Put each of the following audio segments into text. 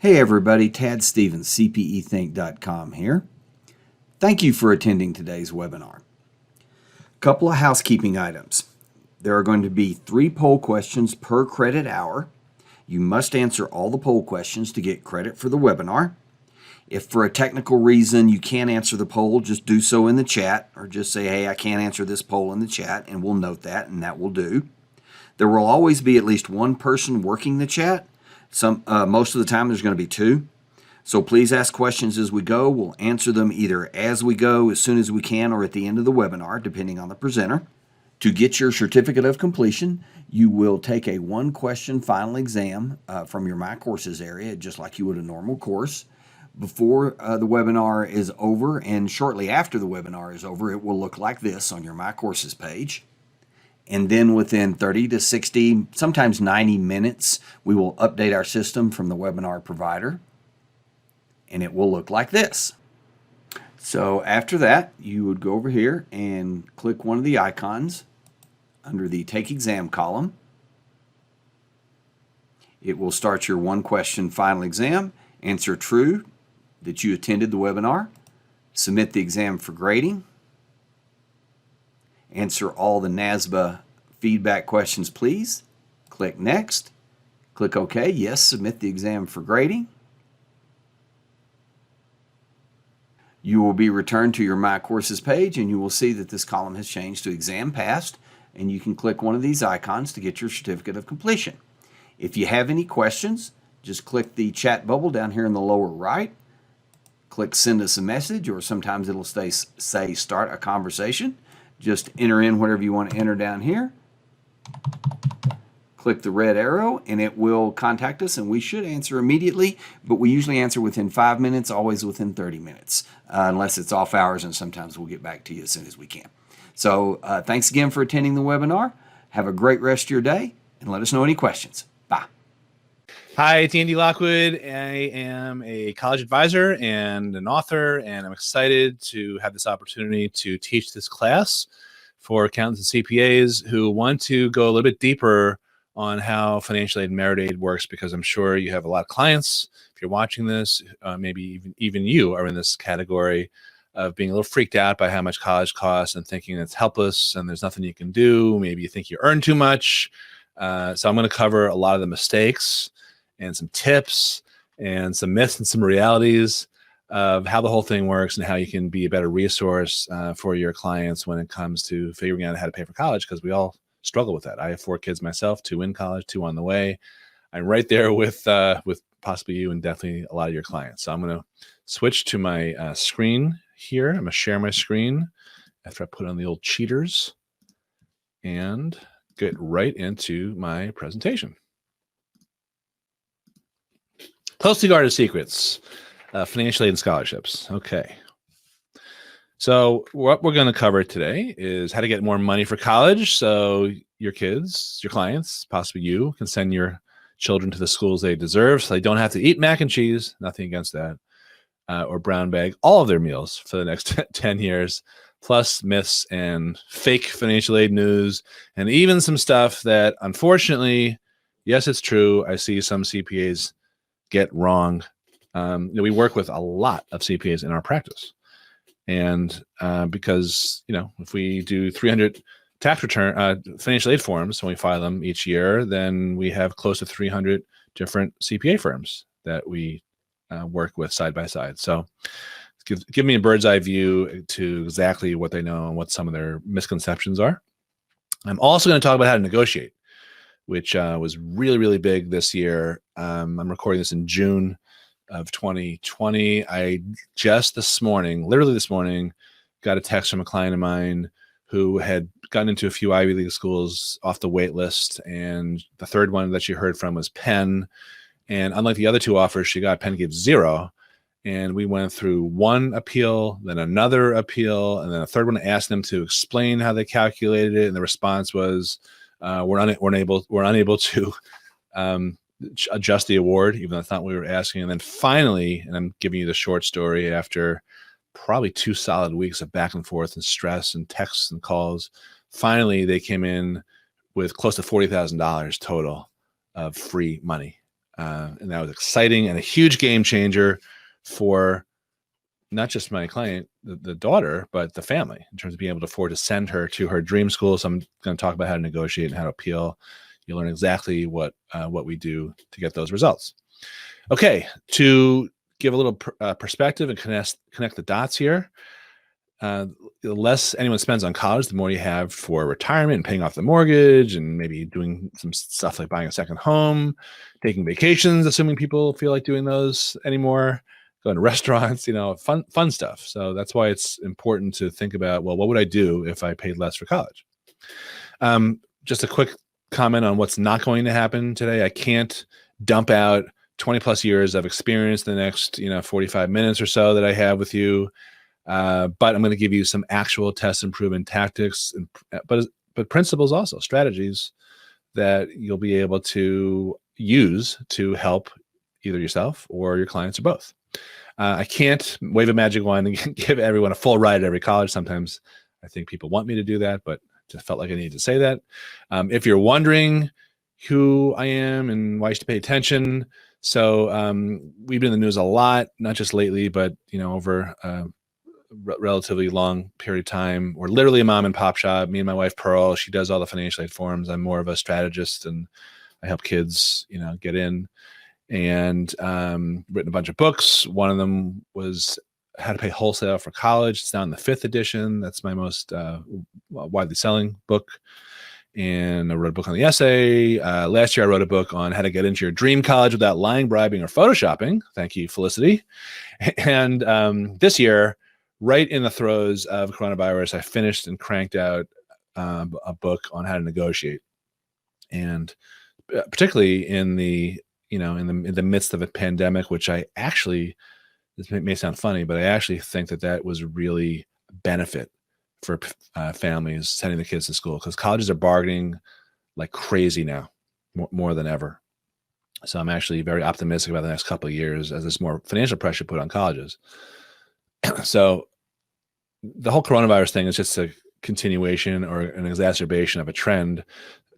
Hey everybody, Tad Stevens, CPEthink.com here. Thank you for attending today's webinar. A couple of housekeeping items. There are going to be 3 poll questions per credit hour. You must answer all the poll questions to get credit for the webinar. If for a technical reason you can't answer the poll, just do so in the chat, or just say, hey, I can't answer this poll in the chat, and we'll note that, and that will do. There will always be at least one person working the chat. Most of the time there's going to be 2. So please ask questions as we go. We'll answer them either as we go, as soon as we can, or at the end of the webinar, depending on the presenter. To get your certificate of completion, you will take a 1-question final exam from your My Courses area, just like you would a normal course. Before the webinar is over and shortly after the webinar is over, it will look like this on your My Courses page. And then within 30 to 60, sometimes 90 minutes, we will update our system from the webinar provider, and it will look like this. So after that, you would go over here and click one of the icons under the Take Exam column. It will start your 1-question final exam. Answer true that you attended the webinar. Submit the exam for grading. Answer all the NASBA feedback questions, please. Click Next. Click OK. Yes, submit the exam for grading. You will be returned to your My Courses page, and you will see that this column has changed to Exam Passed, and you can click one of these icons to get your certificate of completion. If you have any questions, just click the chat bubble down here in the lower right. Click Send Us a Message, or sometimes it'll say Start a Conversation. Just enter in whatever you want to enter down here. Click the red arrow and it will contact us, and we should answer immediately, but we usually answer within 5 minutes, always within 30 minutes, unless it's off hours, and sometimes we'll get back to you as soon as we can. So thanks again for attending the webinar. Have a great rest of your day, and let us know any questions. Bye. Hi, it's Andy Lockwood. I am a college advisor and an author, and I'm excited to have this opportunity to teach this class for accountants and CPAs who want to go a little bit deeper on how financial aid and merit aid works, because I'm sure you have a lot of clients. If you're watching this, maybe even you are in this category of being a little freaked out by how much college costs and thinking it's helpless and there's nothing you can do. Maybe you think you earn too much. So I'm going to cover a lot of the mistakes and some tips and some myths and some realities of how the whole thing works and how you can be a better resource for your clients when it comes to figuring out how to pay for college, because we all struggle with that. I have 4 kids myself, 2 in college, 2 on the way. I'm right there with possibly you and definitely a lot of your clients. So I'm going to switch to my screen here. I'm going to share my screen after I put on the old cheaters and get right into my presentation. Closely guarded secrets, financial aid and scholarships. Okay. So what we're going to cover today is how to get more money for college, so your kids, your clients, possibly you, can send your children to the schools they deserve, so they don't have to eat mac and cheese, nothing against that, or brown bag all of their meals for the next 10 years, plus myths and fake financial aid news, and even some stuff that, unfortunately, yes, it's true, I see some CPAs get wrong. We work with a lot of CPAs in our practice. And because, if we do 300 tax return financial aid forms when we file them each year, then we have close to 300 different CPA firms that we work with side by side. So give me a bird's eye view to exactly what they know and what some of their misconceptions are. I'm also going to talk about how to negotiate, which was really, really big this year. I'm recording this in June of 2020. I just literally this morning, got a text from a client of mine who had gotten into a few Ivy League schools off the wait list, and the third one that she heard from was Penn. And unlike the other 2 offers she got, Penn gave 0. And we went through 1 appeal, then another appeal, and then a third one, asked them to explain how they calculated it. And the response was, we're unable to adjust the award, even though that's not what we were asking. And then finally, and I'm giving you the short story, after probably 2 solid weeks of back and forth and stress and texts and calls, finally they came in with close to $40,000 total of free money. And that was exciting and a huge game changer for not just my client, the daughter, but the family in terms of being able to afford to send her to her dream school. So I'm going to talk about how to negotiate and how to appeal. You'll learn exactly what we do to get those results. Okay, to give a little perspective and connect the dots here. The less anyone spends on college, the more you have for retirement and paying off the mortgage and maybe doing some stuff like buying a second home, taking vacations, assuming people feel like doing those anymore, going to restaurants, fun stuff. So that's why it's important to think about, well, what would I do if I paid less for college? Just a quick comment on what's not going to happen today. I can't dump out 20 plus years of experience in the next 45 minutes or so that I have with you. But I'm going to give you some actual test improvement tactics, but principles also, strategies that you'll be able to use to help either yourself or your clients or both. I can't wave a magic wand and give everyone a full ride at every college. Sometimes I think people want me to do that, but just felt like I needed to say that. If you're wondering who I am and why you should pay attention, so we've been in the news a lot, not just lately, but over relatively long period of time. We're literally a mom and pop shop. Me and my wife Pearl, she does all the financial aid forms. I'm more of a strategist, and I help kids, get in. And written a bunch of books. One of them was How to Pay Wholesale for College. It's now in the 5th edition. That's my most widely selling book. And I wrote a book on the essay. Last year, I wrote a book on how to get into your dream college without lying, bribing, or photoshopping. Thank you, Felicity. And this year, right in the throes of coronavirus, I finished and cranked out a book on how to negotiate. And particularly in the in the midst of a pandemic, which I actually, this may sound funny, but I actually think that was really a benefit for families sending the kids to school, because colleges are bargaining like crazy now, more than ever. So I'm actually very optimistic about the next couple of years as there's more financial pressure put on colleges. So the whole coronavirus thing is just a continuation or an exacerbation of a trend.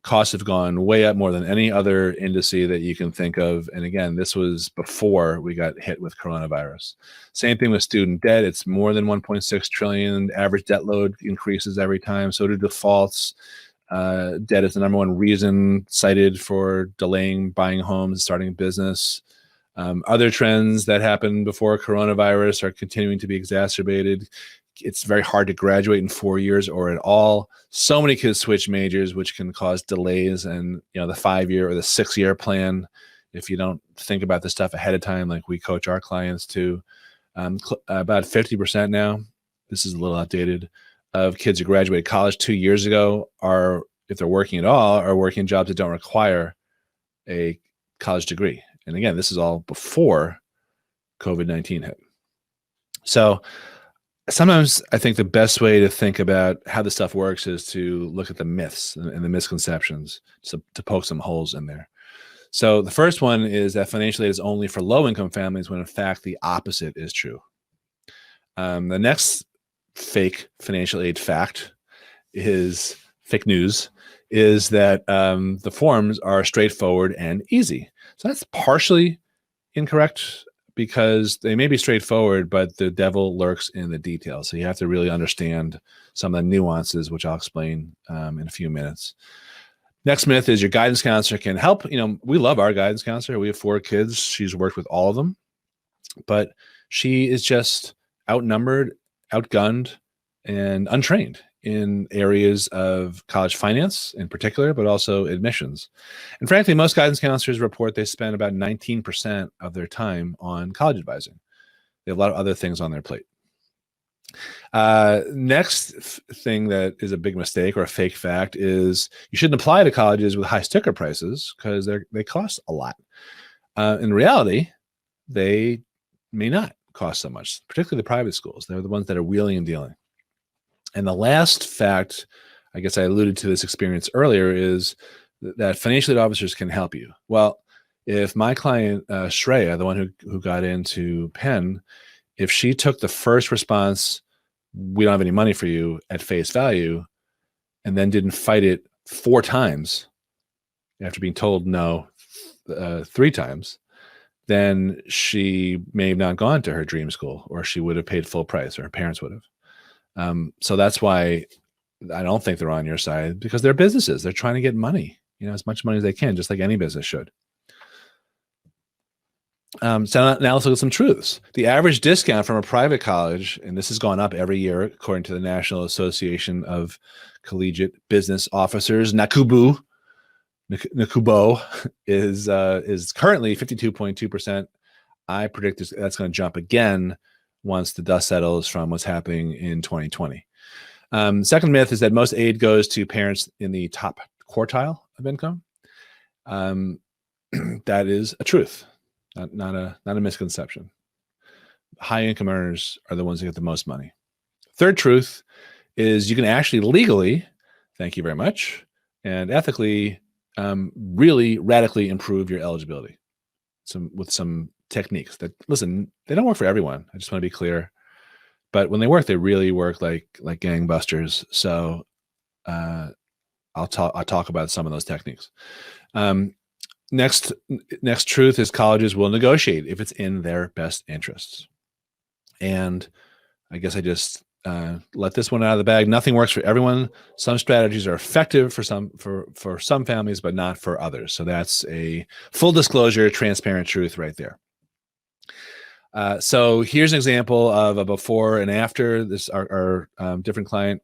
Costs have gone way up more than any other indice that you can think of. And again, this was before we got hit with coronavirus. Same thing with student debt. It's more than 1.6 trillion. Average debt load increases every time. So do defaults. Debt is the number one reason cited for delaying buying homes, starting a business. Other trends that happened before coronavirus are continuing to be exacerbated. It's very hard to graduate in 4 years or at all. So many kids switch majors, which can cause delays. And the 5-year or the 6-year plan, if you don't think about this stuff ahead of time, like we coach our clients to, about 50% now, this is a little outdated, of kids who graduated college 2 years ago are, if they're working at all, are working jobs that don't require a college degree. And again, this is all before COVID-19 hit. So sometimes I think the best way to think about how this stuff works is to look at the myths and the misconceptions, to poke some holes in there. So the first one is that financial aid is only for low-income families, when in fact the opposite is true. The next fake financial aid fact is fake news, is that the forms are straightforward and easy. So that's partially incorrect, because they may be straightforward, but the devil lurks in the details. So you have to really understand some of the nuances, which I'll explain in a few minutes. Next myth is your guidance counselor can help. We love our guidance counselor. We have 4 kids. She's worked with all of them, but she is just outnumbered, outgunned, and untrained in areas of college finance in particular, but also admissions. And frankly, most guidance counselors report they spend about 19% of their time on college advising. They have a lot of other things on their plate. Next thing that is a big mistake or a fake fact is you shouldn't apply to colleges with high sticker prices, because they cost a lot. In reality, they may not cost so much, particularly the private schools. They're the ones that are wheeling and dealing. And the last fact, I guess I alluded to this experience earlier, is that financial aid officers can help you. Well, if my client, Shreya, the one who got into Penn, if she took the first response, we don't have any money for you, at face value, and then didn't fight it 4 times after being told no 3 times, then she may have not gone to her dream school, or she would have paid full price, or her parents would have. So that's why I don't think they're on your side, because they're businesses. They're trying to get money, as much money as they can, just like any business should. So now let's look at some truths. The average discount from a private college, and this has gone up every year according to the National Association of Collegiate Business Officers, NACUBO, is currently 52.2%. I predict that's going to jump again once the dust settles from what's happening in 2020. Second myth is that most aid goes to parents in the top quartile of income. That is a truth. Not a misconception. High income earners are the ones who get the most money. Third truth is you can actually legally, thank you very much, and ethically really radically improve your eligibility with some techniques that, listen, they don't work for everyone. I just want to be clear. But when they work, they really work like gangbusters. So I'll talk about some of those techniques. Next truth is colleges will negotiate if it's in their best interests. And I guess I just let this one out of the bag. Nothing works for everyone. Some strategies are effective for some families, but not for others. So that's a full disclosure, transparent truth right there. So here's an example of a before and after. This our different client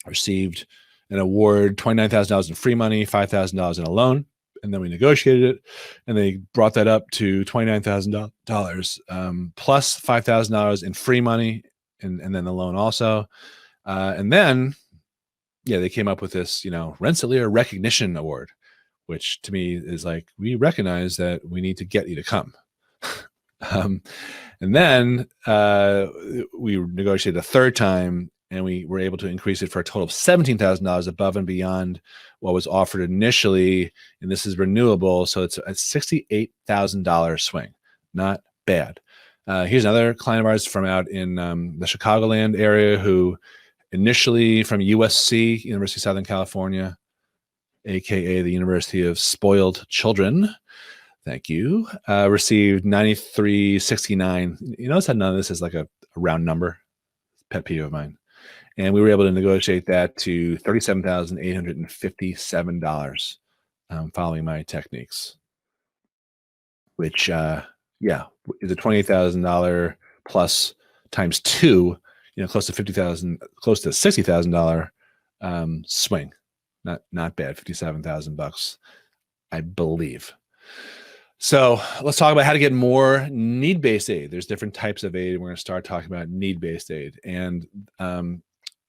received an award, $29,000 in free money, $5,000 in a loan. And then we negotiated it, and they brought that up to $29,000 plus $5,000 in free money, and then the loan also. And then, they came up with this, Rensselaer Recognition Award, which to me is like, we recognize that we need to get you to come. And then we negotiated a third time, and we were able to increase it for a total of $17,000 above and beyond what was offered initially. And this is renewable, so it's a $68,000 swing. Not bad. Here's another client of ours from out in the Chicagoland area who initially from USC, University of Southern California, aka the University of Spoiled Children, thank you, received $93.69. You notice how none of this is like a round number? Pet peeve of mine. And we were able to negotiate that to $37,857 following my techniques, which, is a $28,000 plus times 2, close to $60,000 swing. Not bad, $57,000, I believe. So let's talk about how to get more need-based aid. There's different types of aid. We're going to start talking about need-based aid. And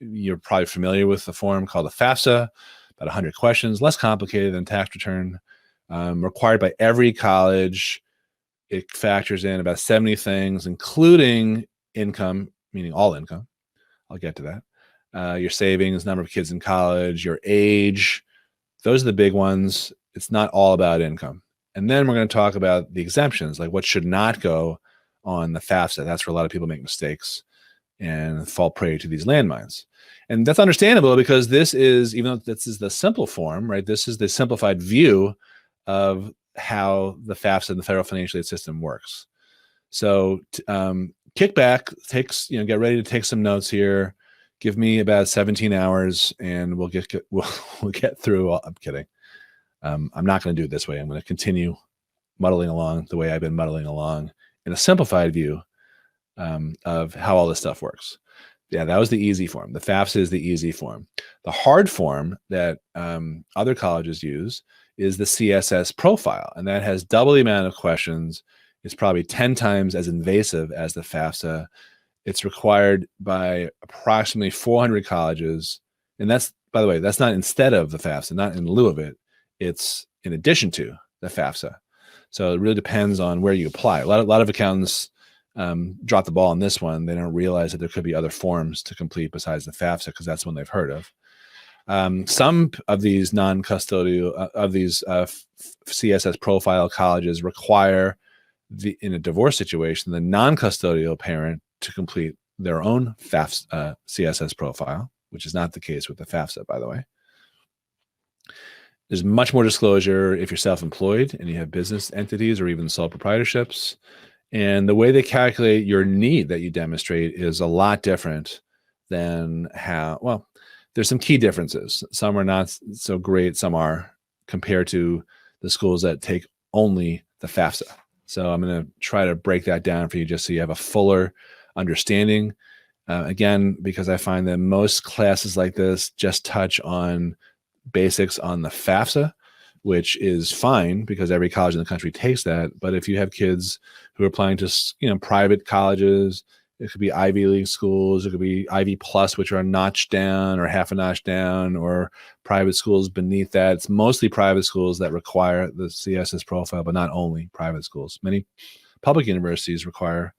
you're probably familiar with the form called the FAFSA, about 100 questions, less complicated than tax return, required by every college. It factors in about 70 things, including income, meaning all income. I'll get to that. Your savings, number of kids in college, your age. Those are the big ones. It's not all about income. And then we're going to talk about the exemptions, like what should not go on the FAFSA. That's where a lot of people make mistakes and fall prey to these landmines. And that's understandable because this is, even though this is the simple form, right? This is the simplified view of how the FAFSA and the federal financial aid system works. So kick back, get ready to take some notes here. Give me about 17 hours and we'll get through. I'm kidding. I'm not going to do it this way. I'm going to continue muddling along the way I've been muddling along in a simplified view of how all this stuff works. Yeah, that was the easy form. The FAFSA is the easy form. The hard form that other colleges use is the CSS profile, and that has double the amount of questions. It's probably 10 times as invasive as the FAFSA. It's required by approximately 400 colleges. And that's, by the way, that's not instead of the FAFSA, not in lieu of it. It's in addition to the FAFSA. So it really depends on where you apply. A lot of accountants drop the ball on this one. They don't realize that there could be other forms to complete besides the FAFSA because that's one they've heard of. Some of these non-custodial, CSS profile colleges require, in a divorce situation, the non-custodial parent to complete their own CSS profile, which is not the case with the FAFSA, by the way. There's much more disclosure if you're self-employed and you have business entities or even sole proprietorships. And the way they calculate your need that you demonstrate is a lot different than well, there's some key differences. Some are not so great, some are, compared to the schools that take only the FAFSA. So I'm going to try to break that down for you just so you have a fuller understanding. Again, because I find that most classes like this just touch on basics on the FAFSA, which is fine because every college in the country takes that. But if you have kids who are applying to, private colleges, it could be Ivy League schools, it could be Ivy Plus, which are a notch down or half a notch down, or private schools beneath that. It's mostly private schools that require the CSS profile, but not only private schools. Many public universities require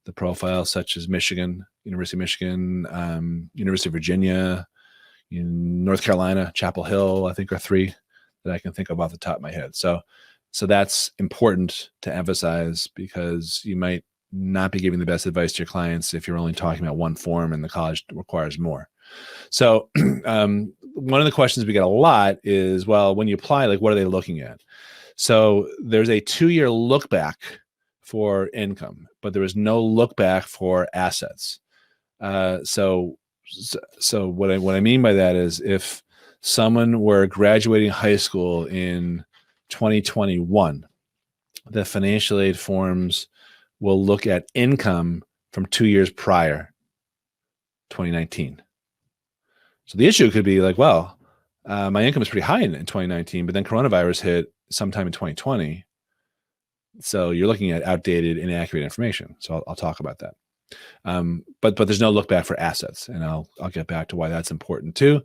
the profile, such as Michigan, University of Michigan, University of Virginia, in North Carolina, Chapel Hill, I think are three that I can think of off the top of my head. So that's important to emphasize because you might not be giving the best advice to your clients if you're only talking about one form and the college requires more. So one of the questions we get a lot is, well, when you apply, like, what are they looking at? So there's a 2-year look back for income, but there is no look back for assets. So what I mean by that is if someone were graduating high school in 2021, the financial aid forms will look at income from 2 years prior, 2019. So the issue could be like, well, my income is pretty high in 2019, but then coronavirus hit sometime in 2020. So you're looking at outdated, inaccurate information. So I'll talk about that. But there's no look back for assets, and I'll get back to why that's important too.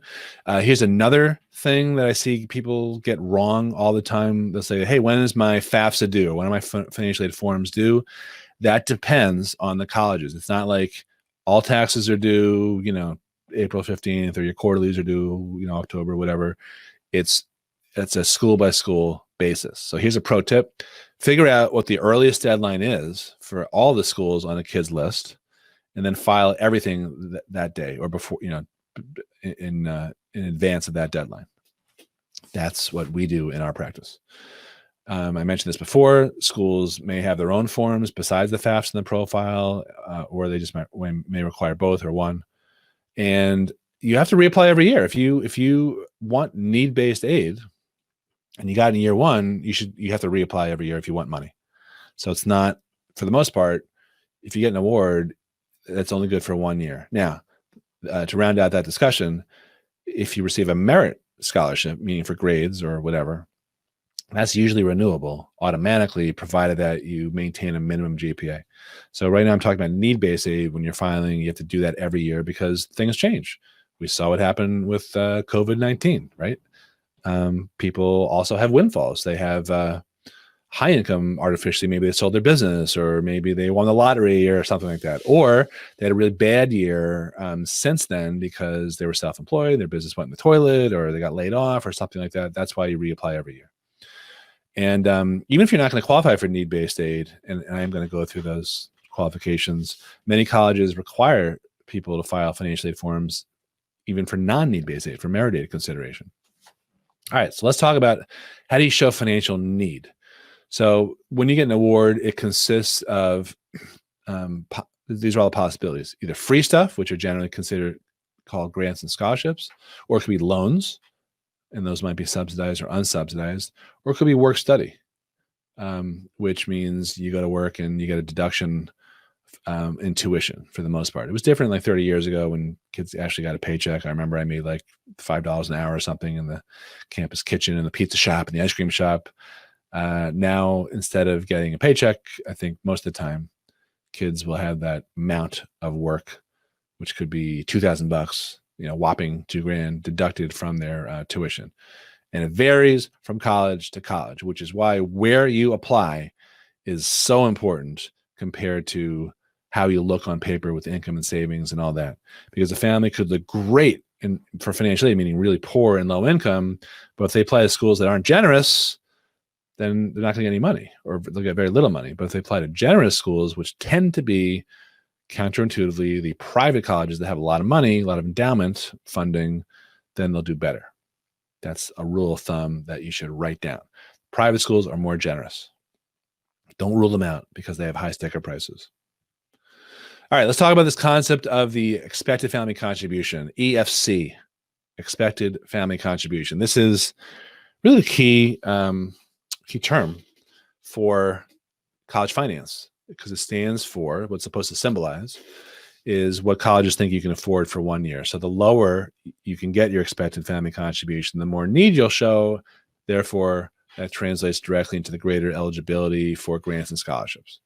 Here's another thing that I see people get wrong all the time. They'll say, hey, when is my FAFSA due? When are my financial aid forms due? That depends on the colleges. It's not like all taxes are due, April 15th, or your quarterlies are due, October, whatever. It's a school by school basis. So here's a pro tip. Figure out what the earliest deadline is for all the schools on the kids list, and then file everything that day or before, in advance of that deadline. That's what we do in our practice. I mentioned this before. Schools may have their own forms besides the FAFSA and the profile, or they just may require both or one. And you have to reapply every year. If you want need-based aid, and you got it in year one, you have to reapply every year if you want money. So it's not, for the most part, if you get an award, that's only good for 1 year. Now, to round out that discussion, if you receive a merit scholarship, meaning for grades or whatever, that's usually renewable automatically, provided that you maintain a minimum GPA. So right now I'm talking about need-based aid. When you're filing, you have to do that every year because things change. We saw what happened with COVID-19, right? People also have windfalls. They have high income artificially. Maybe they sold their business, or maybe they won the lottery or something like that. Or they had a really bad year since then because they were self-employed, their business went in the toilet, or they got laid off or something like that. That's why you reapply every year. And even if you're not going to qualify for need-based aid, and I am going to go through those qualifications, many colleges require people to file financial aid forms even for non-need-based aid, for merit aid consideration. All right, so let's talk about how do you show financial need. So when you get an award, it consists of, these are all the possibilities, either free stuff, which are generally called grants and scholarships, or it could be loans, and those might be subsidized or unsubsidized, or it could be work study, which means you go to work and you get a deduction in tuition for the most part. It was different like 30 years ago when kids actually got a paycheck. I remember I made like $5 an hour or something in the campus kitchen and the pizza shop and the ice cream shop. Now, instead of getting a paycheck, I think most of the time kids will have that amount of work, which could be $2,000, whopping $2,000 deducted from their tuition. And it varies from college to college, which is why where you apply is so important compared to how you look on paper with income and savings and all that. Because the family could look great for financial aid, meaning really poor and low income, but if they apply to schools that aren't generous, then they're not going to get any money, or they'll get very little money. But if they apply to generous schools, which tend to be counterintuitively the private colleges that have a lot of money, a lot of endowment funding, then they'll do better. That's a rule of thumb that you should write down. Private schools are more generous. Don't rule them out because they have high sticker prices. All right, let's talk about this concept of the expected family contribution, EFC, expected family contribution. This is really key term for college finance because it stands for what's supposed to symbolize is what colleges think you can afford for 1 year. So the lower you can get your expected family contribution, the more need you'll show. Therefore, that translates directly into the greater eligibility for grants and scholarships.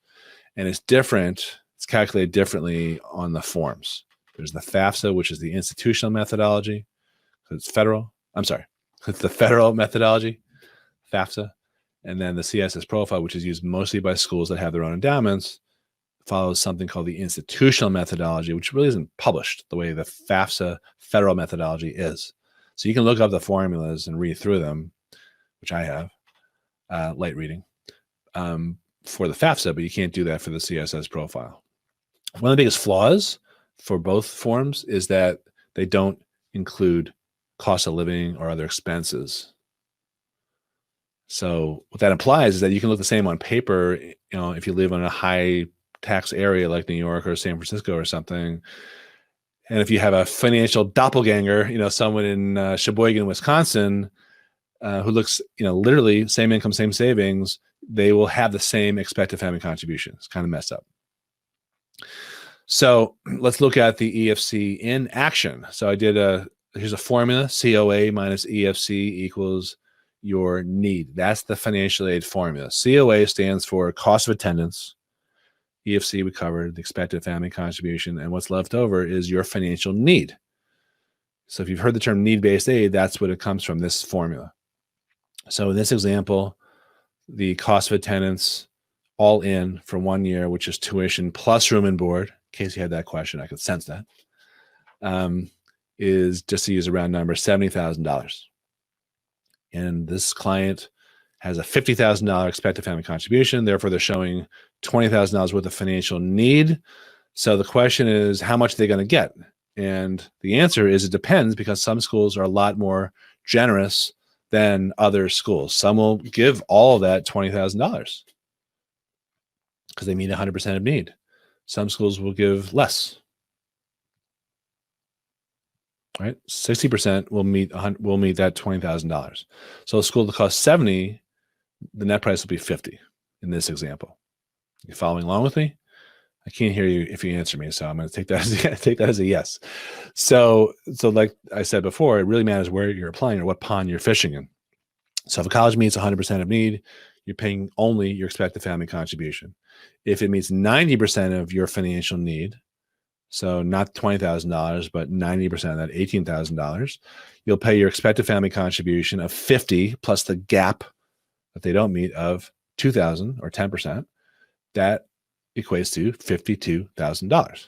And it's different. It's calculated differently on the forms. There's the FAFSA, which is the institutional methodology. It's federal. I'm sorry. It's the federal methodology, FAFSA. And then the CSS profile, which is used mostly by schools that have their own endowments, follows something called the institutional methodology, which really isn't published the way the FAFSA federal methodology is. So you can look up the formulas and read through them, which I have, light reading, for the FAFSA, but you can't do that for the CSS profile. One of the biggest flaws for both forms is that they don't include cost of living or other expenses. So what that implies is that you can look the same on paper, if you live in a high tax area like New York or San Francisco or something. And if you have a financial doppelganger, someone in Sheboygan, Wisconsin, who looks, literally same income, same savings, they will have the same expected family contribution. It's kind of messed up. So let's look at the EFC in action. So here's a formula, COA minus EFC equals your need. That's the financial aid formula. COA stands for cost of attendance. EFC we covered, the expected family contribution, and what's left over is your financial need. So if you've heard the term need-based aid, that's what it comes from, this formula. So in this example, the cost of attendance all in for 1 year, which is tuition plus room and board, in case you had that question, I could sense that, is, just to use a round number, $70,000. And this client has a $50,000 expected family contribution. Therefore, they're showing $20,000 worth of financial need. So the question is, how much are they going to get? And the answer is it depends, because some schools are a lot more generous than other schools. Some will give all of that $20,000 because they meet 100% of need. Some schools will give less. Right, 60% will meet that $20,000. So a school that costs $70,000, the net price will be $50,000 in this example. You following along with me? I can't hear you if you answer me, so I'm going to take that as a yes. So like I said before, it really matters where you're applying or what pond you're fishing in. So if a college meets 100% of need, you're paying only your expected family contribution. If it meets 90% of your financial need, so not $20,000, but 90% of that, $18,000, you'll pay your expected family contribution of $50,000 plus the gap that they don't meet of $2,000 or 10%. That equates to $52,000.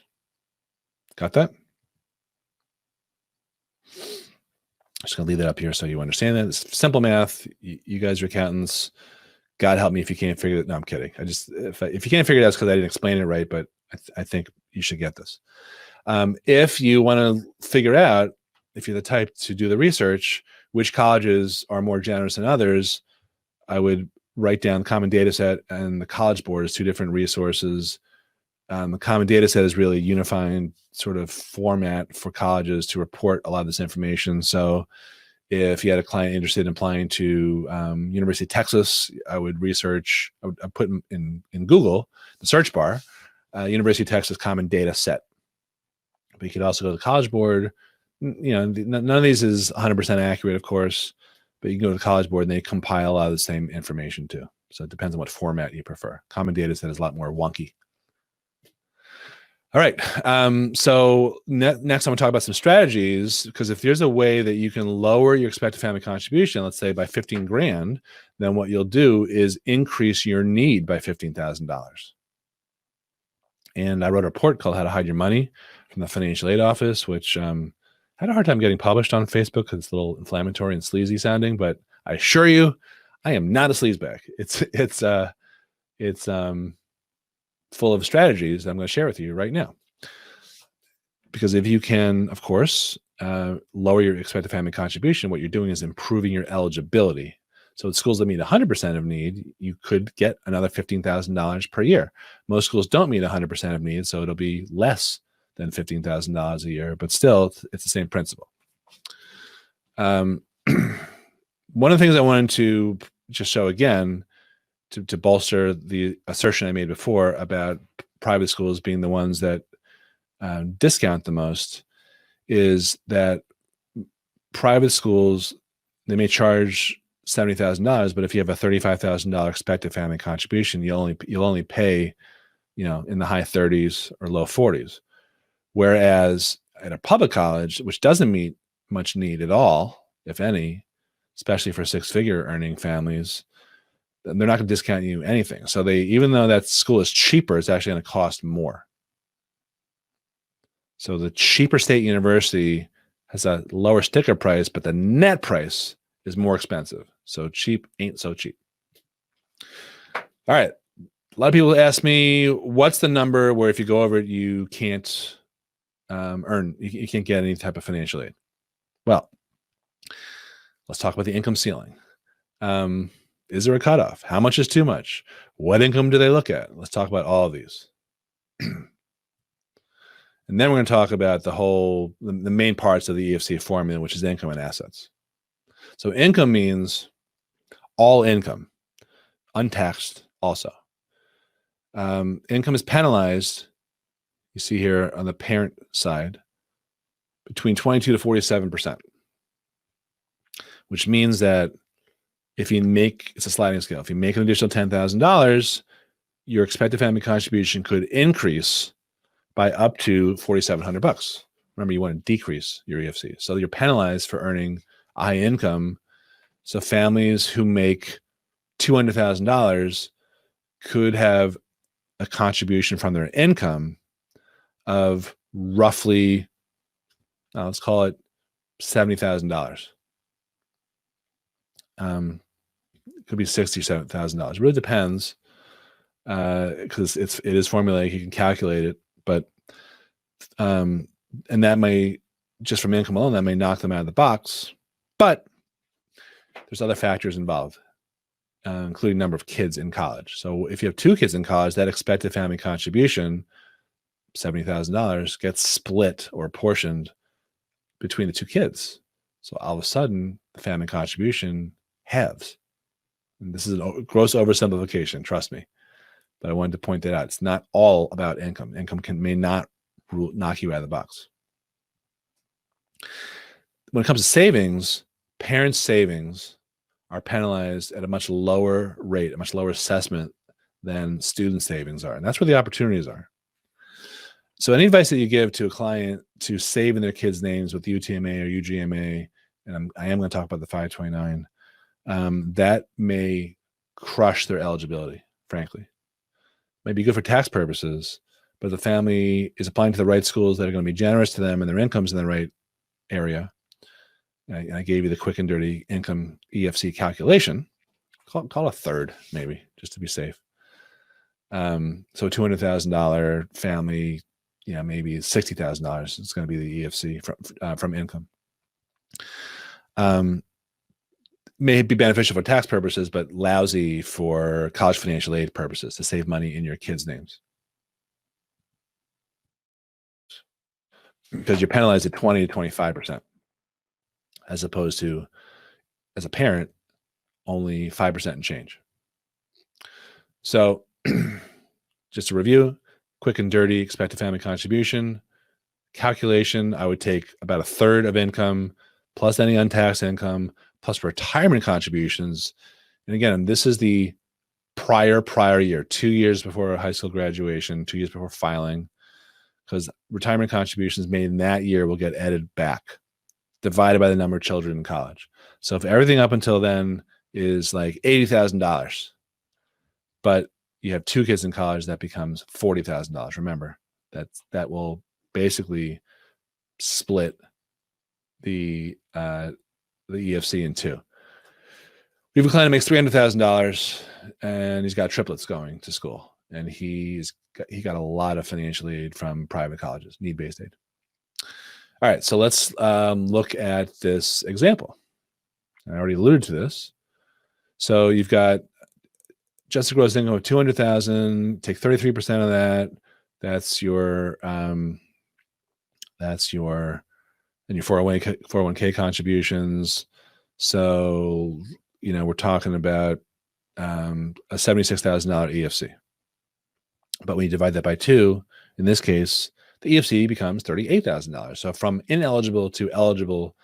Got that? Just going to leave that up here so you understand that. It's simple math. You guys are accountants. God help me if you can't figure it. No, I'm kidding. If you can't figure it out, it's because I didn't explain it right, but I think you should get this. If you want to figure out, if you're the type to do the research, which colleges are more generous than others, I would write down Common Data Set and the College Board as two different resources. The Common Data Set is really a unifying sort of format for colleges to report a lot of this information. So if you had a client interested in applying to University of Texas, I would put in Google, the search bar, University of Texas Common Data Set. But you could also go to the College Board. None of these is 100% accurate, of course, but you can go to the College Board and they compile a lot of the same information too. So it depends on what format you prefer. Common Data Set is a lot more wonky. All right. So next I'm going to talk about some strategies, because if there's a way that you can lower your expected family contribution, let's say by $15,000, then what you'll do is increase your need by $15,000. And I wrote a report called How to Hide Your Money from the Financial Aid Office, which had a hard time getting published on Facebook because it's a little inflammatory and sleazy sounding, but I assure you, I am not a sleazebag. It's full of strategies that I'm going to share with you right now. Because if you can, of course, lower your expected family contribution, what you're doing is improving your eligibility. So at schools that meet 100% of need, you could get another $15,000 per year. Most schools don't meet 100% of need, so it'll be less than $15,000 a year, but still, it's the same principle. One of the things I wanted to just show again, to bolster the assertion I made before about private schools being the ones that discount the most, is that private schools, they may charge $70,000, but if you have a $35,000 expected family contribution, you'll only pay, in the high 30s or low 40s. Whereas at a public college, which doesn't meet much need at all, if any, especially for six-figure earning families, they're not going to discount you anything. So even though that school is cheaper, it's actually going to cost more. So the cheaper state university has a lower sticker price, but the net price is more expensive. So cheap ain't so cheap. All right. A lot of people ask me, what's the number where if you go over it, you can't you can't get any type of financial aid? Well, let's talk about the income ceiling. Is there a cutoff? How much is too much? What income do they look at? Let's talk about all of these. And then we're going to talk about the main parts of the EFC formula, which is income and assets. So income means all income, untaxed also. Income is penalized, you see here on the parent side, between 22 to 47%, which means that if you make, it's a sliding scale, if you make an additional $10,000, your expected family contribution could increase by up to $4,700. Remember, you want to decrease your EFC. So you're penalized for earning a high income. So families who make $200,000 could have a contribution from their income of roughly, let's call it $70,000. It could be $67,000. It really depends, because it is formulaic. You can calculate it, but and that may, just from income alone, that may knock them out of the box. But there's other factors involved, including number of kids in college. So if you have 2 kids in college, that expected family contribution, $70,000, gets split or portioned between the 2 kids. So all of a sudden, the family contribution halves. And this is a gross oversimplification, trust me. But I wanted to point that out. It's not all about income. Income may not knock you out of the box. When it comes to savings, parents' savings are penalized at a much lower rate, a much lower assessment than student savings are. And that's where the opportunities are. So any advice that you give to a client to save in their kids' names with UTMA or UGMA, and I am going to talk about the 529, that may crush their eligibility, frankly. May be good for tax purposes, but the family is applying to the right schools that are going to be generous to them and their income's in the right area. And I gave you the quick and dirty income EFC calculation. Call a third, maybe, just to be safe. So a $200,000 family, maybe $60,000 is going to be the EFC from income. May be beneficial for tax purposes, but lousy for college financial aid purposes to save money in your kids' names. Because you're penalized at 20 to 25%, as opposed to, as a parent, only 5% and change. So just to review, quick and dirty expected family contribution calculation, I would take about a third of income plus any untaxed income plus retirement contributions. And again, this is the prior year, 2 years before high school graduation, 2 years before filing, because retirement contributions made in that year will get added back, divided by the number of children in college. So if everything up until then is like $80,000, but you have 2 kids in college, that becomes $40,000. Remember, that will basically split the EFC in 2. We have a client who makes $300,000 and he's got triplets going to school, and he got a lot of financial aid from private colleges, need-based aid. All right, so let's look at this example. I already alluded to this. So you've got just a gross income of 200,000. Take 33% of that. That's your and your 401k contributions. So we're talking about a $76,000 EFC. But when you divide that by 2, in this case, the EFC becomes $38,000. So from ineligible to eligible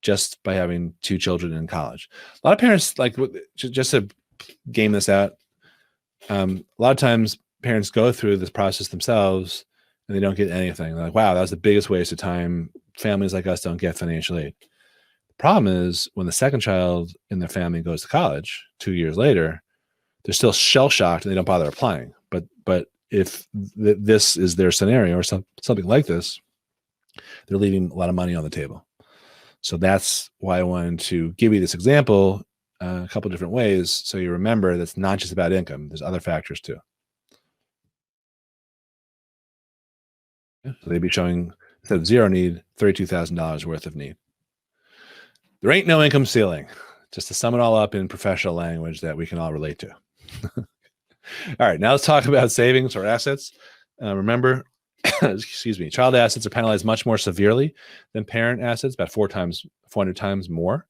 just by having 2 children in college. A lot of parents, just to game this out, a lot of times parents go through this process themselves and they don't get anything. They're like, wow, that was the biggest waste of time. Families like us don't get financial aid. The problem is when the second child in their family goes to college 2 years later, they're still shell shocked and they don't bother applying. But if this is their scenario or something like this, they're leaving a lot of money on the table. So that's why I wanted to give you this example a couple different ways so you remember that's not just about income. There's other factors too. So they'd be showing, instead of zero need, $32,000 worth of need. There ain't no income ceiling, just to sum it all up in professional language that we can all relate to. All right, now let's talk about savings or assets. Remember, excuse me, child assets are penalized much more severely than parent assets, about 400 times more.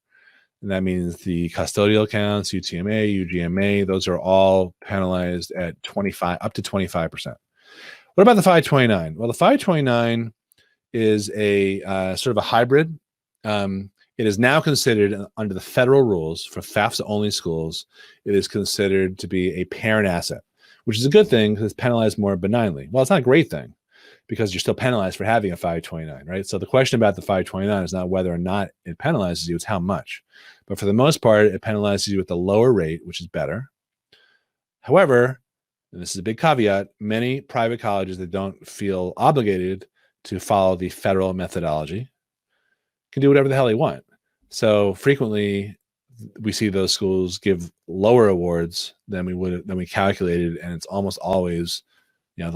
And that means the custodial accounts, UTMA, UGMA, those are all penalized at up to 25%. What about the 529? Well, the 529 is a sort of a hybrid. It is now considered under the federal rules for FAFSA-only schools. It is considered to be a parent asset, which is a good thing because it's penalized more benignly. Well, it's not a great thing because you're still penalized for having a 529, right? So the question about the 529 is not whether or not it penalizes you, it's how much. But for the most part, it penalizes you at the lower rate, which is better. However, and this is a big caveat, many private colleges that don't feel obligated to follow the federal methodology can do whatever the hell they want. So frequently we see those schools give lower awards than we calculated, and it's almost always, the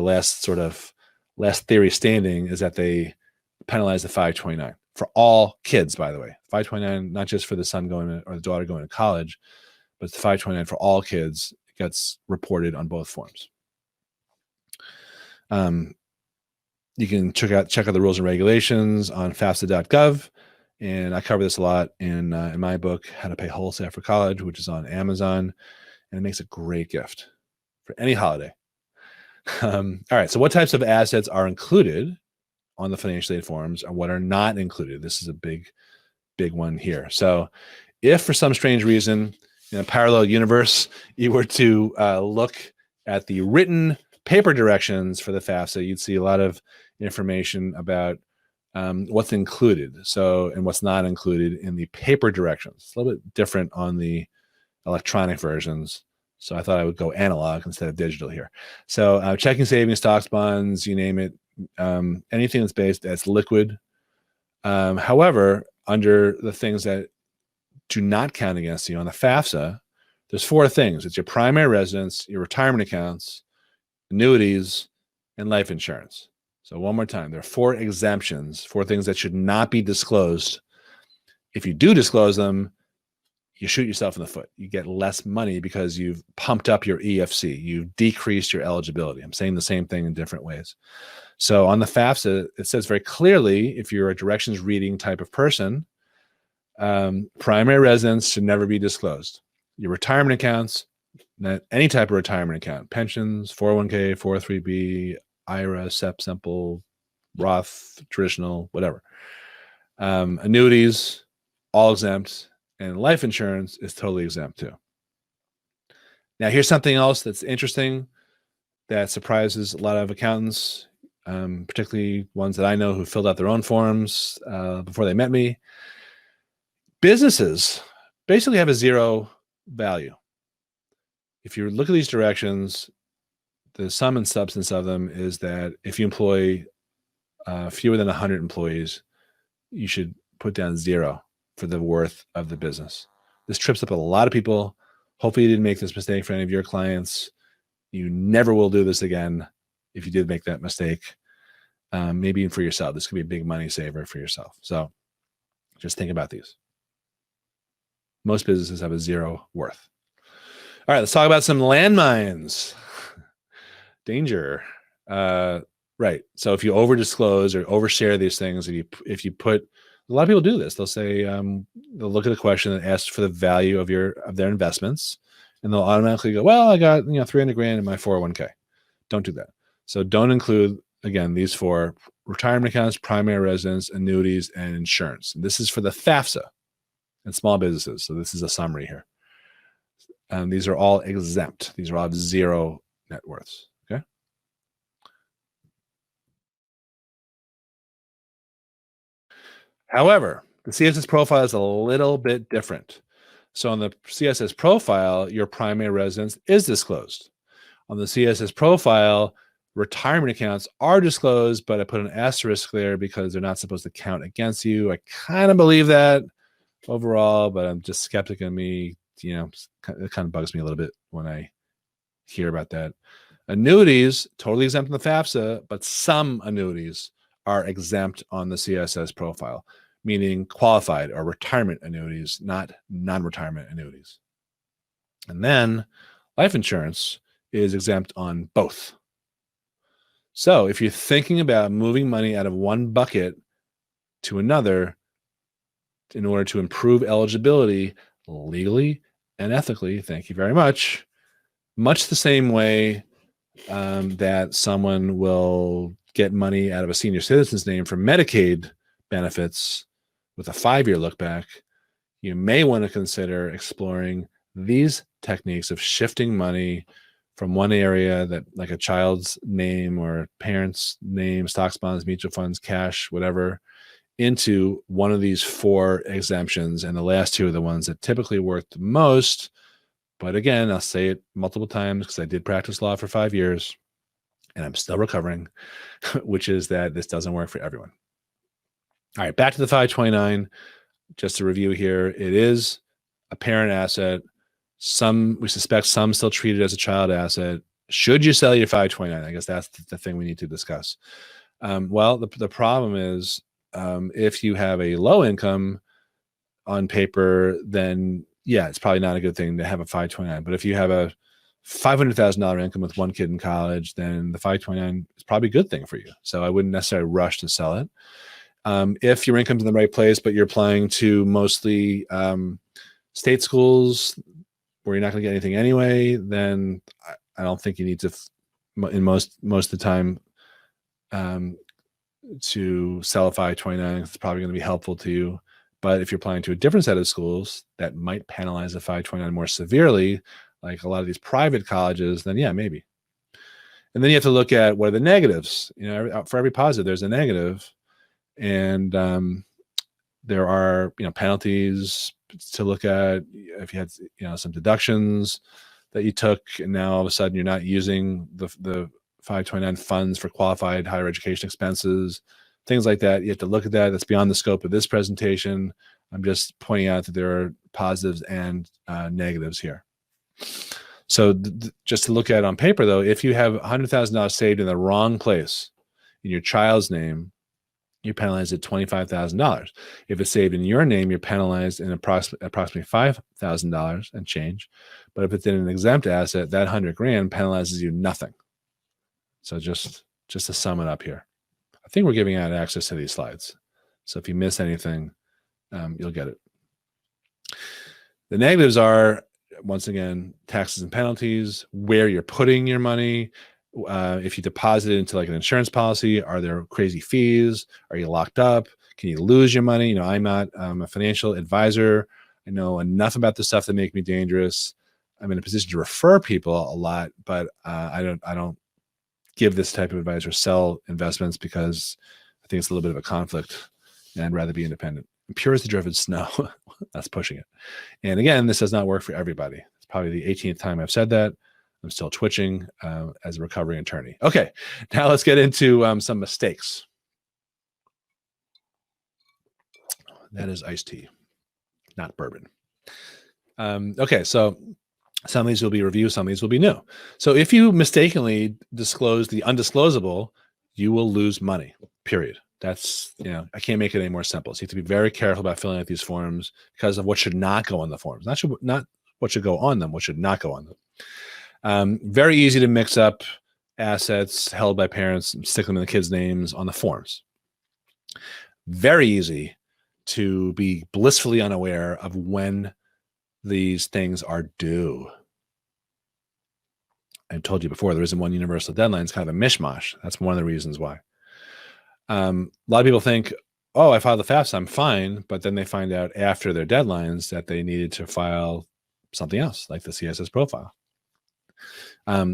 last theory standing is that they penalize the 529 for all kids, by the way. 529, not just for the son or the daughter going to college, but it's the 529 for all kids. It gets reported on both forms. You can check out the rules and regulations on FAFSA.gov. And I cover this a lot in my book, How to Pay Wholesale for College, which is on Amazon. And it makes a great gift for any holiday. All right. So what types of assets are included on the financial aid forms and what are not included? This is a big one here. So if for some strange reason in a parallel universe, you were to look at the written paper directions for the FAFSA, you'd see a lot of information about what's included, and what's not included in the paper directions. It's a little bit different on the electronic versions. So I thought I would go analog instead of digital here. So checking, savings, stocks, bonds, you name it, anything that's liquid. However, under the things that do not count against you on the FAFSA, there's 4 things. It's your primary residence, your retirement accounts, annuities, and life insurance. So one more time, there are 4 exemptions, 4 things that should not be disclosed. If you do disclose them, you shoot yourself in the foot. You get less money because you've pumped up your EFC. You've decreased your eligibility. I'm saying the same thing in different ways. So on the FAFSA, it says very clearly, if you're a directions reading type of person, primary residence should never be disclosed. Your retirement accounts, any type of retirement account, pensions, 401k, 403b, IRA, SEP, Simple, Roth, traditional, whatever. Annuities, all exempt, and life insurance is totally exempt too. Now, here's something else that's interesting that surprises a lot of accountants, particularly ones that I know who filled out their own forms before they met me. Businesses basically have a zero value. If you look at these directions, the sum and substance of them is that if you employ fewer than 100 employees, you should put down 0 for the worth of the business. This trips up a lot of people. Hopefully you didn't make this mistake for any of your clients. You never will do this again if you did make that mistake. maybe even for yourself. This could be a big money saver for yourself. So just think about these. Most businesses have a zero worth. All right, let's talk about some landmines. Danger. Right. So if you over disclose or overshare these things, if you put, a lot of people do this. They'll say they'll look at the question and ask for the value of their investments, and they'll automatically go, well, I got $300,000 in my 401k. Don't do that. So don't include, again, these four: retirement accounts, primary residence, annuities, and insurance. And this is for the FAFSA and small businesses. So this is a summary here. These are all exempt. These are all zero net worths. Okay. However, the CSS profile is a little bit different. So on the CSS profile, your primary residence is disclosed. On the CSS profile, retirement accounts are disclosed, but I put an asterisk there because they're not supposed to count against you. I kind of believe that overall, but I'm just skeptic of me. It kind of bugs me a little bit when I hear about that. Annuities, totally exempt in the FAFSA, but some annuities are exempt on the CSS profile, meaning qualified or retirement annuities, not non-retirement annuities. And then life insurance is exempt on both. So if you're thinking about moving money out of one bucket to another in order to improve eligibility legally and ethically, thank you very much the same way that someone will get money out of a senior citizen's name for Medicaid benefits with a 5-year look back, you may want to consider exploring these techniques of shifting money from one area, that like a child's name or parent's name, stocks, bonds, mutual funds, cash, whatever, into one of these 4 exemptions. And the last 2 are the ones that typically work the most. But again, I'll say it multiple times because I did practice law for 5 years and I'm still recovering, which is that this doesn't work for everyone. All right, back to the 529. Just to review here, it is a parent asset. We suspect some still treat it as a child asset. Should you sell your 529? I guess that's the thing we need to discuss. Well, the problem is if you have a low income on paper, then yeah, it's probably not a good thing to have a 529. But if you have a $500,000 income with one kid in college, then the 529 is probably a good thing for you. So I wouldn't necessarily rush to sell it. If your income's in the right place, but you're applying to mostly state schools where you're not going to get anything anyway, then I don't think you need to, in most of the time, to sell a 529. It's probably going to be helpful to you. But if you're applying to a different set of schools that might penalize the 529 more severely, like a lot of these private colleges, then yeah, maybe. And then you have to look at what are the negatives. For every positive, there's a negative. And there are penalties to look at. If you had some deductions that you took, and now all of a sudden you're not using the 529 funds for qualified higher education expenses, things like that. You have to look at that. That's beyond the scope of this presentation. I'm just pointing out that there are positives and negatives here. So just to look at it on paper, though, if you have $100,000 saved in the wrong place in your child's name, you're penalized at $25,000. If it's saved in your name, you're penalized in approximately $5,000 and change. But if it's in an exempt asset, that $100,000 penalizes you nothing. So just to sum it up here, I think we're giving out access to these slides. So if you miss anything, you'll get it. The negatives are, once again, taxes and penalties, where you're putting your money. If you deposit it into like an insurance policy, are there crazy fees? Are you locked up? Can you lose your money? I'm not a financial advisor. I know enough about the stuff that make me dangerous. I'm in a position to refer people a lot, but I don't give this type of advice or sell investments because I think it's a little bit of a conflict and I'd rather be independent. Pure as the driven snow. That's pushing it. And again, this does not work for everybody. It's probably the 18th time I've said that. I'm still twitching as a recovering attorney. Okay, now let's get into some mistakes. That is iced tea, not bourbon. Okay, so some of these will be review, some of these will be new. So if you mistakenly disclose the undisclosable, you will lose money, period. That's, I can't make it any more simple. So you have to be very careful about filling out these forms because of what should not go on the forms. Not what should go on them, what should not go on them. Very easy to mix up assets held by parents and stick them in the kids' names on the forms. Very easy to be blissfully unaware of when these things are due. I told you before, there isn't one universal deadline. It's kind of a mishmash. That's one of the reasons why. A lot of people think, oh, I filed the FAFSA, I'm fine. But then they find out after their deadlines that they needed to file something else, like the CSS profile.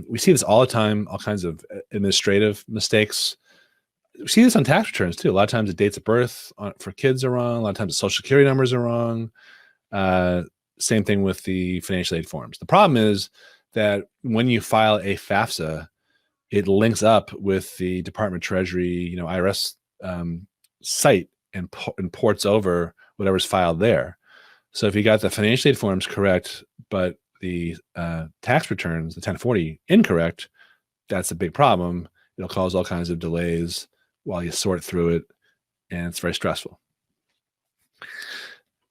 We see this all the time, all kinds of administrative mistakes. We see this on tax returns too. A lot of times the dates of birth for kids are wrong. A lot of times the social security numbers are wrong. Same thing with the financial aid forms. The problem is that when you file a FAFSA, it links up with the Department of Treasury, IRS site and ports over whatever's filed there. So if you got the financial aid forms correct, but the tax returns, the 1040, incorrect, that's a big problem. It'll cause all kinds of delays while you sort through it, and it's very stressful.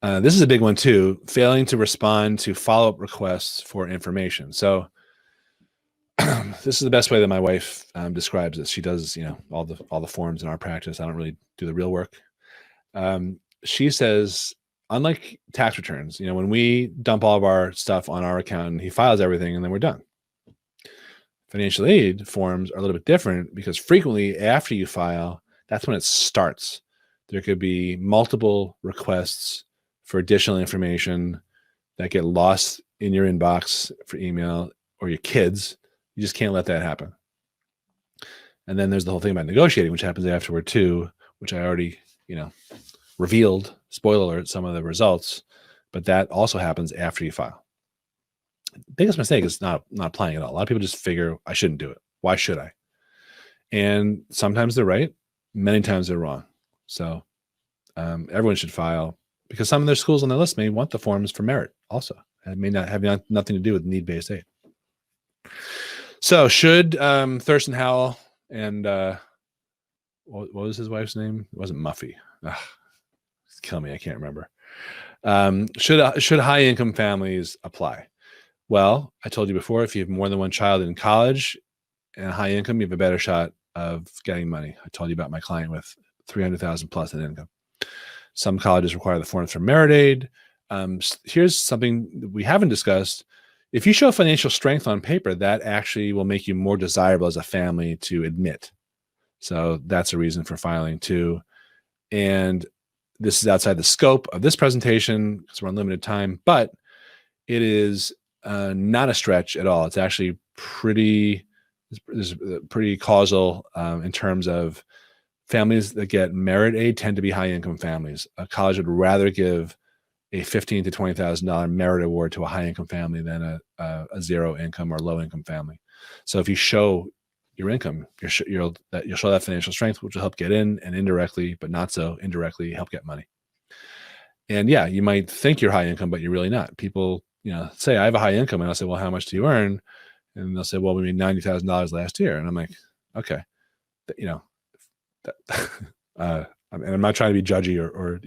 This is a big one too, failing to respond to follow-up requests for information. So this is the best way that my wife describes this. She does, all the forms in our practice. I don't really do the real work. She says, unlike tax returns, when we dump all of our stuff on our account, he files everything and then we're done. Financial aid forms are a little bit different because frequently after you file, that's when it starts. There could be multiple requests for additional information that get lost in your inbox for email or your kids. You just can't let that happen. And then there's the whole thing about negotiating, which happens afterward too, which I already, revealed, spoiler alert, some of the results, but that also happens after you file. Biggest mistake is not applying it all. A lot of people just figure, I shouldn't do it. Why should I? And sometimes they're right. Many times they're wrong. So everyone should file because some of their schools on their list may want the forms for merit also. It may not have nothing to do with need-based aid. So should Thurston Howell and what was his wife's name? It wasn't Muffy. Kill me. I can't remember. Should high income families apply? Well, I told you before, if you have more than one child in college and high income, you have a better shot of getting money. I told you about my client with $300,000 plus in income. Some colleges require the forms for merit aid. Here's something that we haven't discussed. If you show financial strength on paper, that actually will make you more desirable as a family to admit. So that's a reason for filing too. And this is outside the scope of this presentation because we're on limited time, but it is not a stretch at all. It's actually pretty causal in terms of families that get merit aid tend to be high income families. A college would rather give a $15,000 to $20,000 merit award to a high income family than a zero income or low income family. So if you show your income, you'll show that financial strength, which will help get in, and indirectly, but not so indirectly, help get money. And yeah, you might think you're high income, but you're really not. People, say I have a high income, and I'll say, well, how much do you earn? And they'll say, well, we made $90,000 last year. And I'm like, okay, and I'm not trying to be judgy or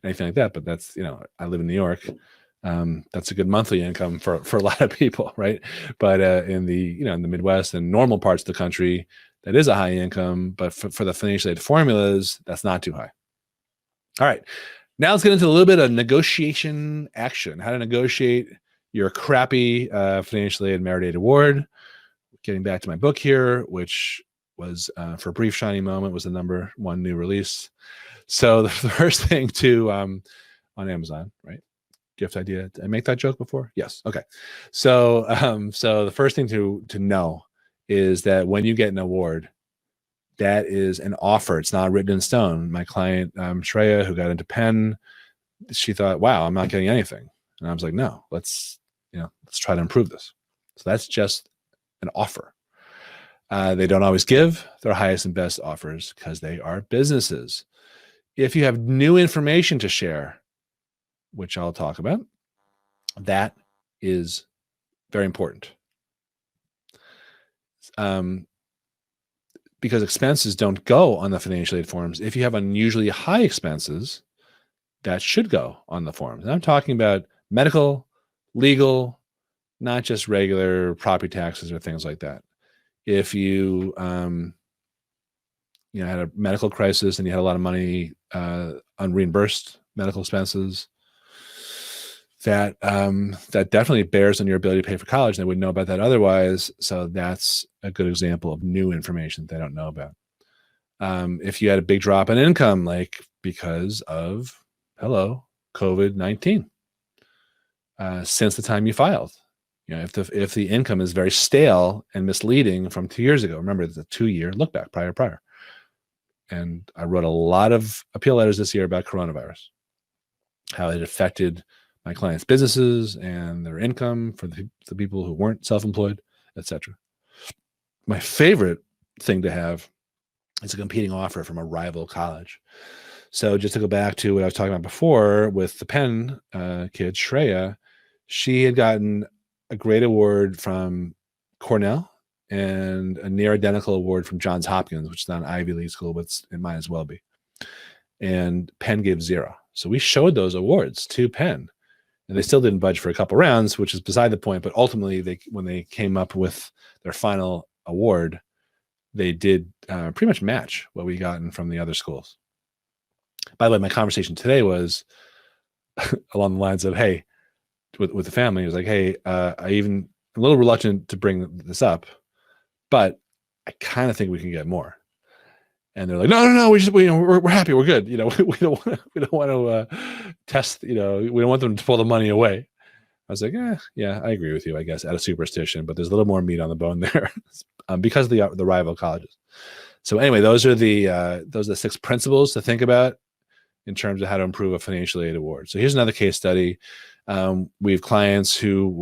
anything like that, but that's, I live in New York. That's a good monthly income for a lot of people, right? But in the in the Midwest and normal parts of the country, that is a high income. But for the financial aid formulas, that's not too high. All right, now let's get into a little bit of negotiation action. How to negotiate your crappy financial aid merit aid award. Getting back to my book here, which was for a brief shiny moment was the #1 new release. So the first thing to on Amazon, right? Gift idea. Did I make that joke before? Yes. Okay. So the first thing to know is that when you get an award, that is an offer. It's not written in stone. My client Shreya, who got into Penn, she thought, "Wow, I'm not getting anything," and I was like, "No, let's try to improve this." So that's just an offer. They don't always give their highest and best offers because they are businesses. If you have new information to share, which I'll talk about, that is very important. because expenses don't go on the financial aid forms, if you have unusually high expenses, that should go on the forms. And I'm talking about medical, legal, not just regular property taxes or things like that. If you, had a medical crisis and you had a lot of money unreimbursed medical expenses, that definitely bears on your ability to pay for college. They wouldn't know about that otherwise. So that's a good example of new information that they don't know about. If you had a big drop in income, like because of COVID-19, since the time you filed, if the income is very stale and misleading from 2 years ago, remember it's a 2-year look back, prior. And I wrote a lot of appeal letters this year about coronavirus, how it affected my clients' businesses and their income for the people who weren't self-employed, etc. My favorite thing to have is a competing offer from a rival college. So just to go back to what I was talking about before with the Penn kid, Shreya, she had gotten a great award from Cornell and a near identical award from Johns Hopkins, which is not an Ivy League school, but it might as well be. And Penn gave 0. So we showed those awards to Penn, and they still didn't budge for a couple rounds, which is beside the point. But ultimately, when they came up with their final award, they did pretty much match what we gotten from the other schools. By the way, my conversation today was along the lines of, hey, with the family, it was like, hey, I even a little reluctant to bring this up, but I kind of think we can get more. And they're like, no, we're happy, we're good. We don't want to test. We don't want them to pull the money away. I was like, yeah, I agree with you, I guess, out of superstition, but there's a little more meat on the bone there because of the rival colleges. So anyway, those are the 6 principles to think about in terms of how to improve a financial aid award. So here's another case study. We have clients who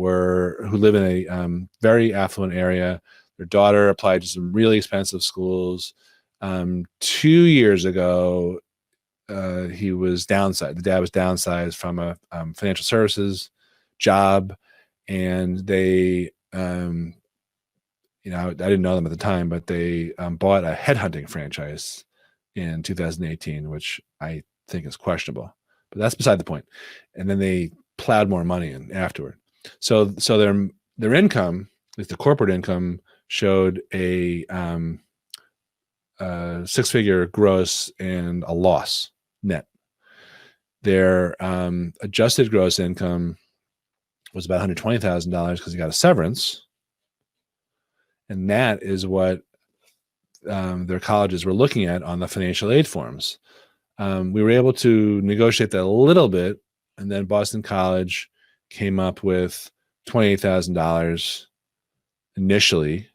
live in a very affluent area. Their daughter applied to some really expensive schools. 2 years ago, he was downsized. The dad was downsized from a financial services job, and they, I didn't know them at the time, but they bought a headhunting franchise in 2018, which I think is questionable, but that's beside the point. And then they plowed more money in afterward. So their income, at least the corporate income, showed a 6-figure gross and a loss net. Their adjusted gross income was about $120,000 because he got a severance, and that is what their colleges were looking at on the financial aid forms. We were able to negotiate that a little bit, and then Boston College came up with $28,000 initially.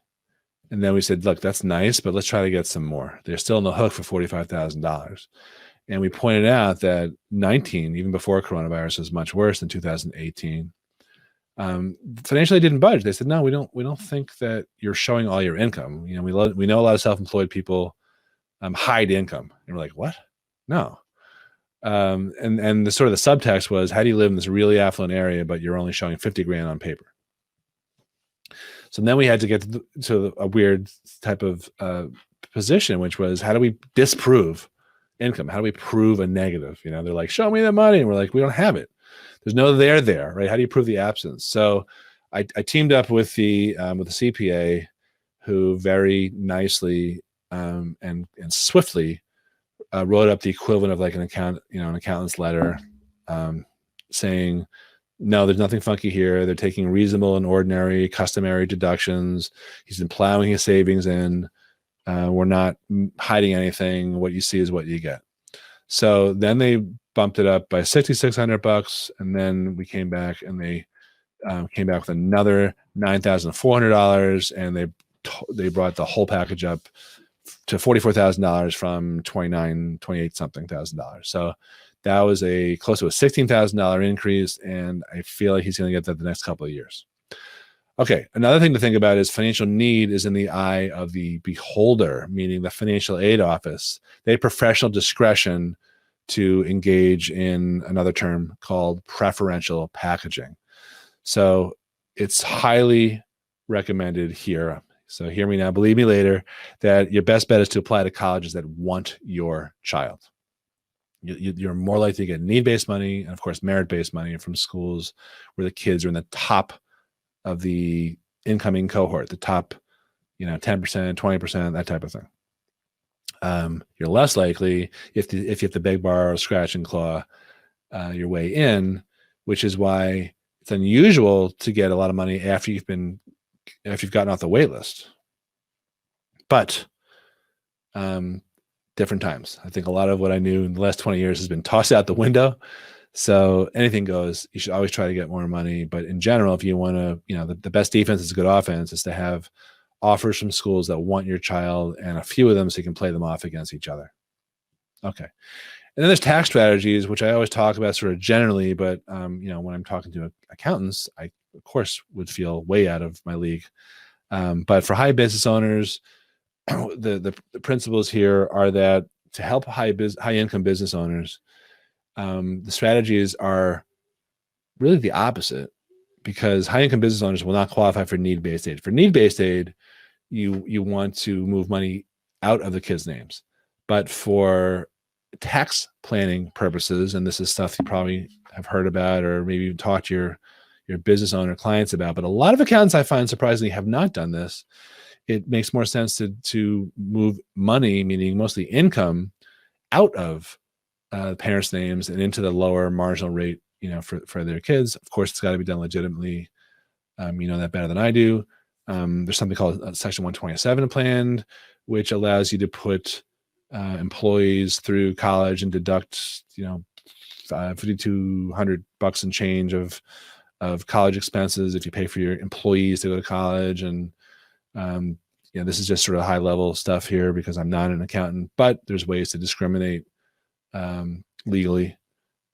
And then we said, look, that's nice, but let's try to get some more. They're still on the hook for $45,000. And we pointed out that 19, even before coronavirus, was much worse than 2018. Financially didn't budge. They said, no, we don't think that you're showing all your income. We know a lot of self-employed people hide income. And we're like, what? No. And the sort of the subtext was, how do you live in this really affluent area, but you're only showing 50 grand on paper? So then we had to get to a weird type of position, which was, how do we disprove income? How do we prove a negative? They're like, show me the money. And we're like, we don't have it. There's no there, right? How do you prove the absence? So I teamed up with the CPA, who very nicely and swiftly wrote up the equivalent of like an accountant's letter, saying, no, there's nothing funky here. They're taking reasonable and ordinary customary deductions. He's been plowing his savings in. We're not hiding anything. What you see is what you get. So then they bumped it up by $6,600, and then we came back and they came back with another $9,400, and they brought the whole package up to $44,000 from $28 something thousand. So that was close to a $16,000 increase, and I feel like he's going to get that the next couple of years. Okay, another thing to think about is financial need is in the eye of the beholder, meaning the financial aid office. They have professional discretion to engage in another term called preferential packaging. So it's highly recommended here. So hear me now, believe me later, that your best bet is to apply to colleges that want your child. You're more likely to get need-based money and, of course, merit-based money from schools where the kids are in the top of the incoming cohort, the top, 10%, 20%, that type of thing. You're less likely if you have to beg, borrow, scratch and claw your way in, which is why it's unusual to get a lot of money after you've gotten off the wait list. But different times. I think a lot of what I knew in the last 20 years has been tossed out the window. So anything goes. You should always try to get more money. But in general, if you want to, the best defense is a good offense, is to have offers from schools that want your child and a few of them so you can play them off against each other. Okay. And then there's tax strategies, which I always talk about sort of generally, but when I'm talking to accountants, I of course would feel way out of my league. But for high business owners, the principles here are that to help high income business owners, the strategies are really the opposite, because high income business owners will not qualify for need-based aid. For need-based aid, you want to move money out of the kids' names. But for tax planning purposes, and this is stuff you probably have heard about or maybe even talked to your business owner clients about, but a lot of accountants I find surprisingly have not done this. It makes more sense to move money, meaning mostly income, out of parents' names and into the lower marginal rate, for their kids. Of course, it's got to be done legitimately. You know that better than I do. There's something called Section 127 plan, which allows you to put employees through college and deduct, $5,200 and change of college expenses if you pay for your employees to go to college. And this is just sort of high level stuff here because I'm not an accountant, but there's ways to discriminate legally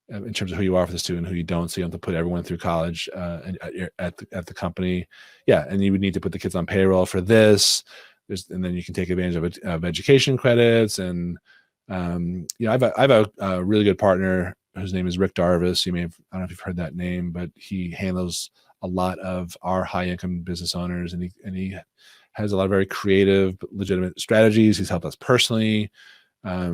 in terms of who you offer this to and who you don't. So you don't have to put everyone through college at the company. Yeah, and you would need to put the kids on payroll for this. And then you can take advantage of education credits. And I have a really good partner whose name is Rick Darvis. I don't know if you've heard that name, but he handles a lot of our high income business owners, and he has a lot of very creative, legitimate strategies. He's helped us personally. A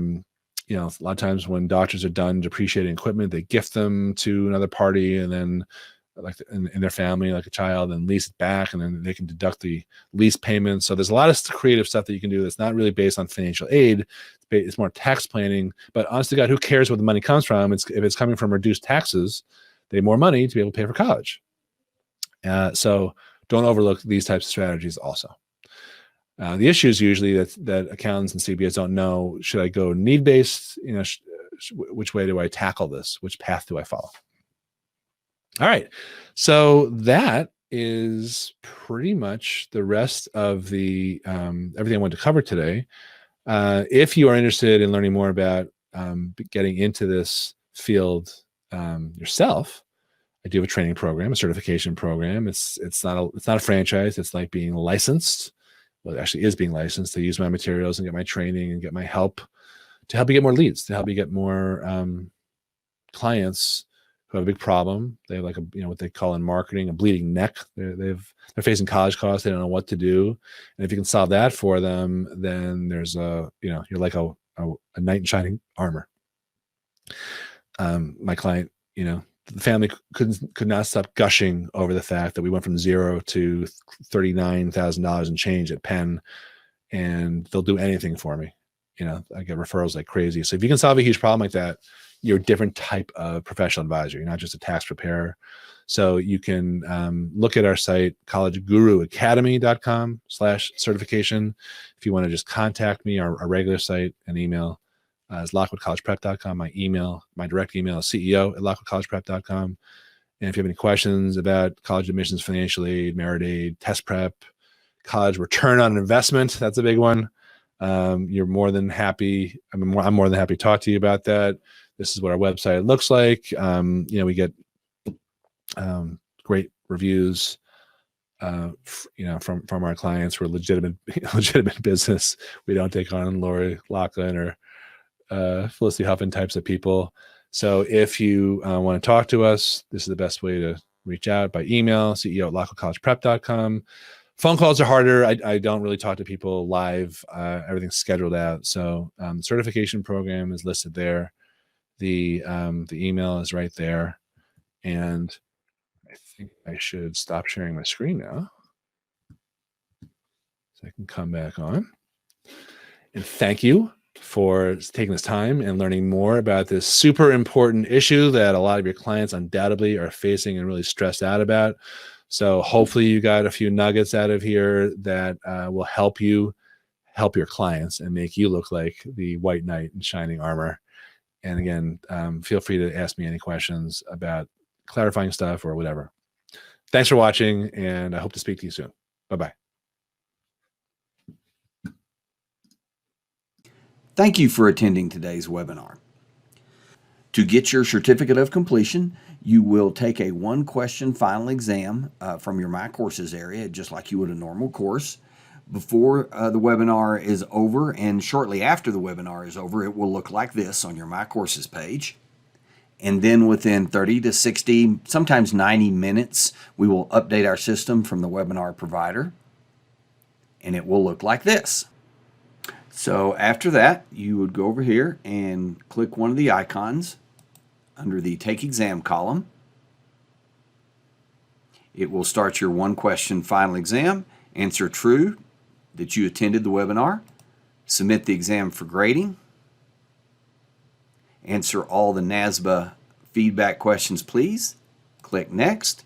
lot of times when doctors are done depreciating equipment, they gift them to another party, and then in their family, like a child, and lease it back, and then they can deduct the lease payments. So there's a lot of creative stuff that you can do that's not really based on financial aid. It's more tax planning. But honest to God, who cares where the money comes from? If it's coming from reduced taxes, they have more money to be able to pay for college. So don't overlook these types of strategies also. The issue is usually that accountants and CPAs don't know, should I go need-based? Which way do I tackle this? Which path do I follow? All right. So that is pretty much the rest of the everything I wanted to cover today. If you are interested in learning more about getting into this field yourself, I do have a training program, a certification program. It's not a franchise. It's like being licensed. Well, it actually is being licensed to use my materials and get my training and get my help to help you get more leads, to help you get more clients who have a big problem. They have what they call in marketing a bleeding neck. They're facing college costs. They don't know what to do. And if you can solve that for them, then there's you're like a knight in shining armor. My client, the family could not stop gushing over the fact that we went from zero to $39,000 and change at Penn, and they'll do anything for me. I get referrals like crazy. So if you can solve a huge problem like that, you're a different type of professional advisor. You're not just a tax preparer. So you can look at our site, collegeguruacademy.com/certification. If you want to just contact me, our regular site and email is lockwoodcollegeprep.com. My direct email is ceo@lockwoodcollegeprep.com. And if you have any questions about college admissions, financial aid, merit aid, test prep, college return on investment, that's a big one. You're more than happy. I'm more than happy to talk to you about that. This is what our website looks like. We get great reviews, from our clients. We're legitimate business. We don't take on Lori Loughlin or Felicity Huffin types of people. So if you want to talk to us, this is the best way to reach out by email, ceo@lockwoodcollegeprep.com. Phone calls are harder. I don't really talk to people live. Everything's scheduled out. So the certification program is listed there. The email is right there. And I think I should stop sharing my screen now, so I can come back on. And thank you for taking this time and learning more about this super important issue that a lot of your clients undoubtedly are facing and really stressed out about. So hopefully you got a few nuggets out of here that will help you help your clients and make you look like the white knight in shining armor. And again, feel free to ask me any questions about clarifying stuff or whatever. Thanks for watching, and I hope to speak to you soon. Bye-bye. Thank you for attending today's webinar. To get your certificate of completion, you will take a one-question final exam from your My Courses area, just like you would a normal course. Before the webinar is over and shortly after the webinar is over, it will look like this on your My Courses page. And then within 30 to 60, sometimes 90 minutes, we will update our system from the webinar provider, and it will look like this. So after that, you would go over here and click one of the icons under the Take Exam column. It will start your one-question final exam. Answer true that you attended the webinar. Submit the exam for grading. Answer all the NASBA feedback questions, please. Click Next.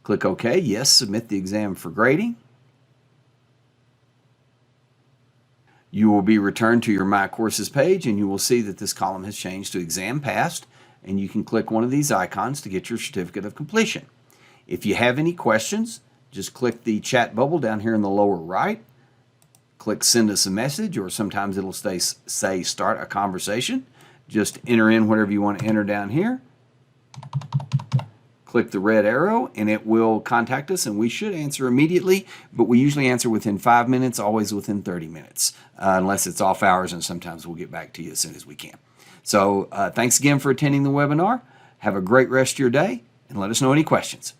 Click OK. Yes, submit the exam for grading. You will be returned to your My Courses page, and you will see that this column has changed to Exam Passed, and you can click one of these icons to get your certificate of completion. If you have any questions, just click the chat bubble down here in the lower right. Click Send Us a Message, or sometimes it'll say Start a Conversation. Just enter in whatever you want to enter down here. Click the red arrow and it will contact us, and we should answer immediately, but we usually answer within 5 minutes, always within 30 minutes, unless it's off hours, and sometimes we'll get back to you as soon as we can. So thanks again for attending the webinar. Have a great rest of your day, and let us know any questions.